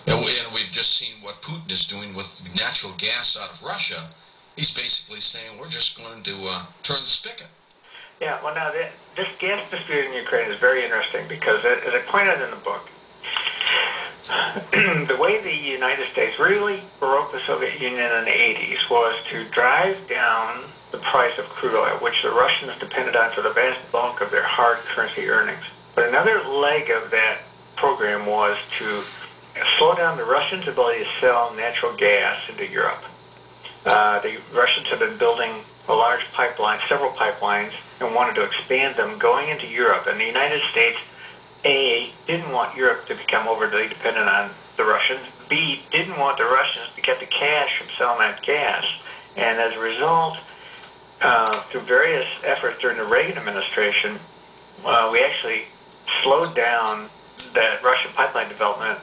And we've just seen what Putin is doing with natural gas out of Russia. He's basically saying we're just going to turn the spigot. Yeah, well, now, this gas dispute in Ukraine is very interesting because, as I pointed out in the book, the way the United States really broke the Soviet Union in the 80s was to drive down the price of crude oil, which the Russians depended on for the vast bulk of their hard currency earnings. But another leg of that program was to slow down the Russians' ability to sell natural gas into Europe. The Russians have been building a large pipeline, several pipelines, and wanted to expand them going into Europe. And the United States, A, didn't want Europe to become overly dependent on the Russians. B, didn't want the Russians to get the cash from selling that gas. And as a result, through various efforts during the Reagan administration, we actually slowed down that Russian pipeline development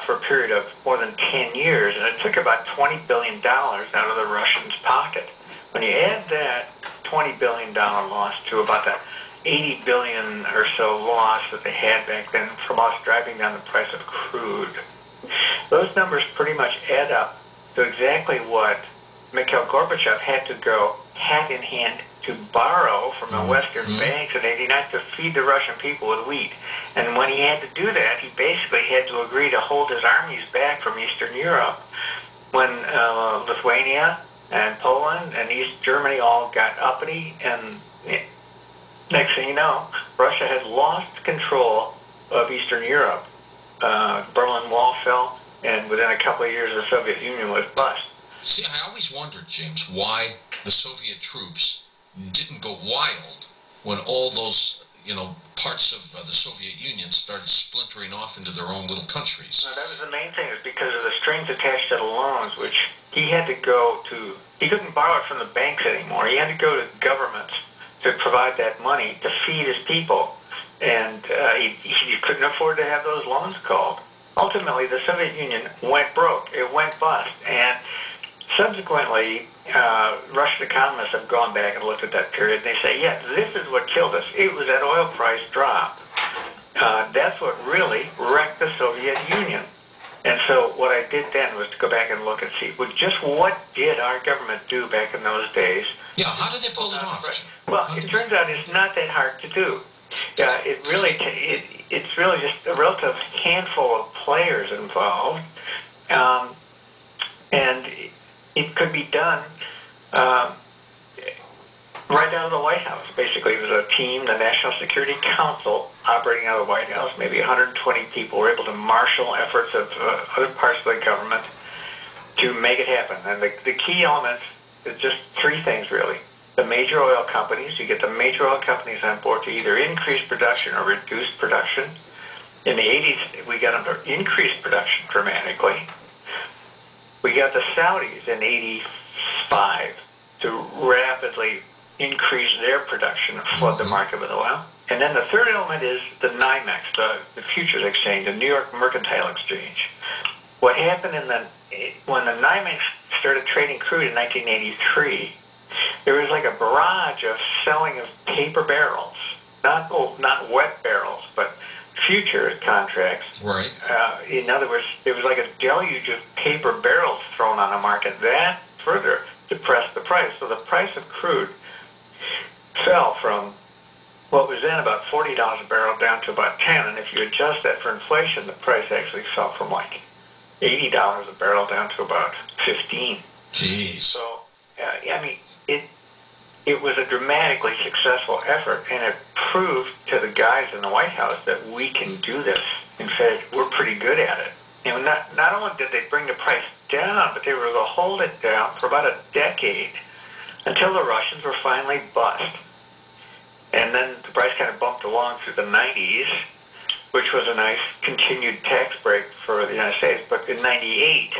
for a period of more than 10 years. And it took about $20 billion out of the Russians' pocket. When you add that $20 billion loss to about the $80 billion or so loss that they had back then from us driving down the price of crude, those numbers pretty much add up to exactly what Mikhail Gorbachev had to go hat in hand to borrow from the Western banks in '89 to feed the Russian people with wheat. And when he had to do that, he basically had to agree to hold his armies back from Eastern Europe. When Lithuania and Poland and East Germany all got uppity, and next thing you know, Russia had lost control of Eastern Europe. Berlin Wall fell, and within a couple of years, the Soviet Union was bust. See, I always wondered, James, why the Soviet troops didn't go wild when all those, parts of the Soviet Union started splintering off into their own little countries. No, that was the main thing, is because of the strings attached to the loans, which he couldn't borrow it from the banks anymore. He had to go to governments to provide that money to feed his people, and he couldn't afford to have those loans called. Ultimately, the Soviet Union went broke. It went bust, and subsequently, Russian economists have gone back and looked at that period, and they say, yeah, this is what killed us. It was that oil price drop. That's what really wrecked the Soviet Union. And so what I did then was to go back and look and see, well, just what did our government do back in those days? Yeah, how did they pull it off? Well, it turns out it's not that hard to do. It's really just a relative handful of players involved, and it could be done right out of the White House. Basically, it was a team, the National Security Council, operating out of the White House. Maybe 120 people were able to marshal efforts of other parts of the government to make it happen. And the key elements is just three things, really. The major oil companies, you get the major oil companies on board to either increase production or reduce production. In the 80s, we got them to increase production dramatically. We got the Saudis in 85 to rapidly increase their production and flood the market with oil. And then the third element is the NYMEX, the futures exchange, the New York Mercantile Exchange. What happened when the NYMEX started trading crude in 1983, there was like a barrage of selling of paper barrels, not wet barrels, but future contracts. Right. In other words, there was like a deluge of paper barrels thrown on the market. That further depressed the price. So the price of crude fell from what was then about $40 a barrel down to about $10. And if you adjust that for inflation, the price actually fell from like $80 a barrel down to about $15. Jeez. So, it was a dramatically successful effort, and it proved to the guys in the White House that we can do this. In fact, we're pretty good at it. And not only did they bring the price down, but they were able to hold it down for about a decade until the Russians were finally bust. And then the price kind of bumped along through the 90s, which was a nice continued tax break for the United States. But in 98,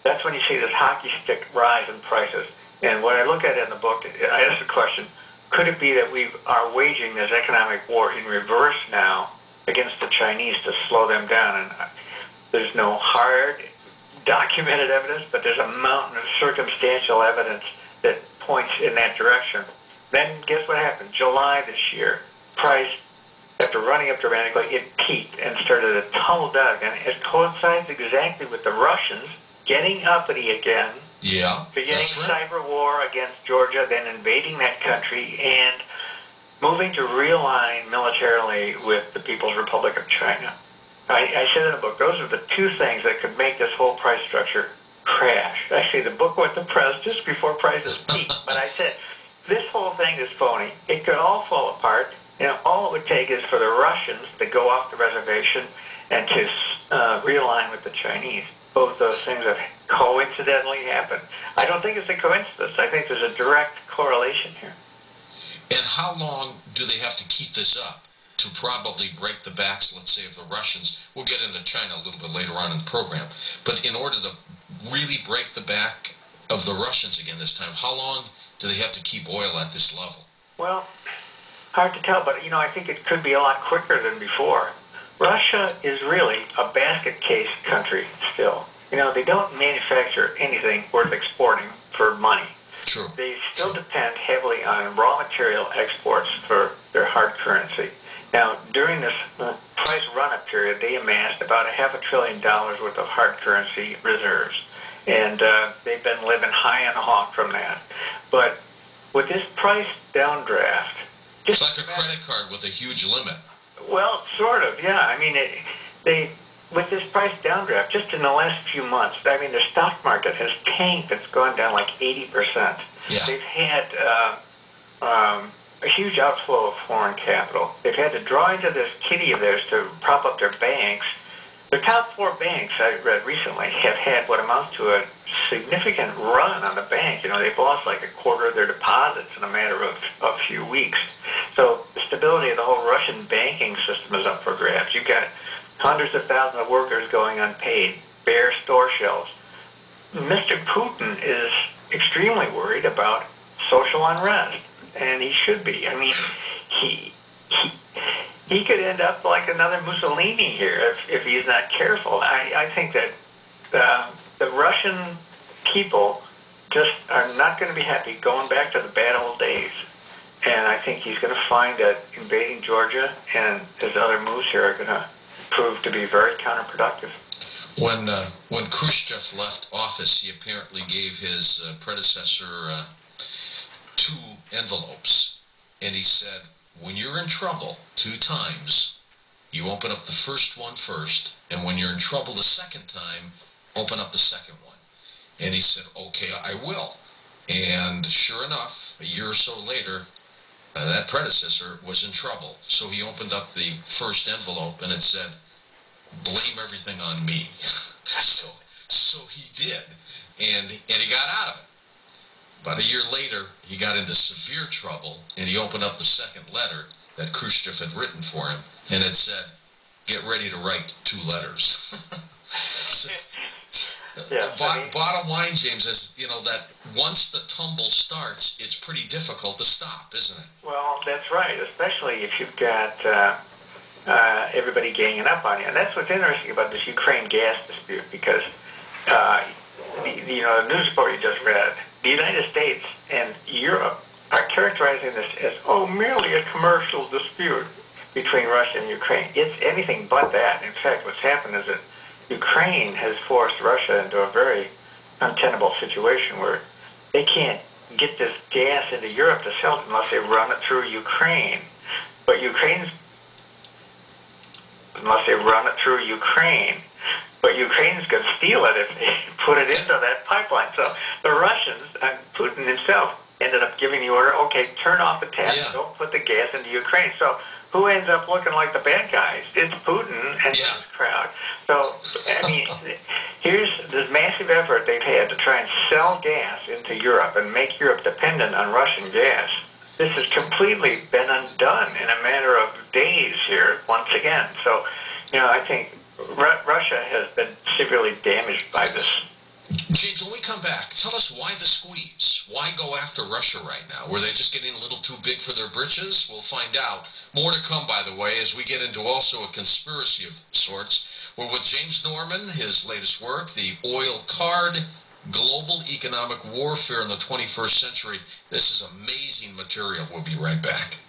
that's when you see this hockey stick rise in prices. And what I look at in the book, I ask the question, could it be that we are waging this economic war in reverse now against the Chinese to slow them down? And there's no hard documented evidence, but there's a mountain of circumstantial evidence that points in that direction. Then guess what happened? July this year, price after running up dramatically, it peaked and started to tumble down again. It coincides exactly with the Russians getting uppity again, beginning cyber war against Georgia, then invading that country, and moving to realign militarily with the People's Republic of China. I said in the book, those are the two things that could make this whole price structure crash. Actually, the book went to press just before prices peaked, but I said, this whole thing is phony. It could all fall apart. All it would take is for the Russians to go off the reservation and to realign with the Chinese. Both those things have coincidentally happened. I don't think it's a coincidence. I think there's a direct correlation here. And how long do they have to keep this up to probably break the backs, let's say, of the Russians? We'll get into China a little bit later on in the program. But in order to really break the back of the Russians again this time, how long do they have to keep oil at this level? Well, hard to tell, but I think it could be a lot quicker than before. Russia is really a basket case country still. They don't manufacture anything worth exporting for money. True. They still depend heavily on raw material exports for their hard currency. Now, during this price run-up period, they amassed about $500 billion worth of hard currency reserves. And they've been living high on the hog from that. But with this price downdraft... It's like a credit card with a huge limit. Well, sort of, yeah. I mean, with this price downdraft, just in the last few months, the stock market has tanked. It's gone down like 80%. Yeah. They've had a huge outflow of foreign capital. They've had to draw into this kitty of theirs to prop up their banks. The top four banks, I read recently, have had what amounts to a significant run on the bank. They've lost like a quarter of their deposits in a matter of a few weeks. So the stability of the whole Russian banking system is up for grabs. You've got hundreds of thousands of workers going unpaid, bare store shelves. Mr. Putin is extremely worried about social unrest, and he should be. He could end up like another Mussolini here if he's not careful. I think that the Russian people just are not going to be happy going back to the bad old days. And I think he's going to find that invading Georgia and his other moves here are going to prove to be very counterproductive. When Khrushchev left office, he apparently gave his predecessor 2 envelopes. And he said, when you're in trouble 2 times, you open up the first one first, and when you're in trouble the second time, open up the second one. And he said, okay, I will. And sure enough, a year or so later, that predecessor was in trouble. So he opened up the first envelope, and it said, blame everything on me. So he did, and he got out of it. About a year later, he got into severe trouble, and he opened up the second letter that Khrushchev had written for him, and it said, get ready to write 2 letters. Bottom line, James, is, that once the tumble starts, it's pretty difficult to stop, isn't it? Well, that's right, especially if you've got everybody ganging up on you. And that's what's interesting about this Ukraine gas dispute, because the news report you just read, the United States and Europe are characterizing this as, merely a commercial dispute between Russia and Ukraine. It's anything but that. In fact, what's happened is that Ukraine has forced Russia into a very untenable situation where they can't get this gas into Europe to sell it unless they run it through Ukraine. But Ukraine's going to steal it if they put it into that pipeline. So the Russians, and Putin himself, ended up giving the order, okay, turn off the tap, don't put the gas into Ukraine. So who ends up looking like the bad guys? It's Putin and his crowd. So, here's this massive effort they've had to try and sell gas into Europe and make Europe dependent on Russian gas. This has completely been undone in a matter of days here, once again. So, I think Russia has been severely damaged by this. James, when we come back, tell us why the squeeze? Why go after Russia right now? Were they just getting a little too big for their britches? We'll find out. More to come, by the way, as we get into also a conspiracy of sorts. We're with James Norman, his latest work, The Oil Card, Global Economic Warfare in the 21st Century. This is amazing material. We'll be right back.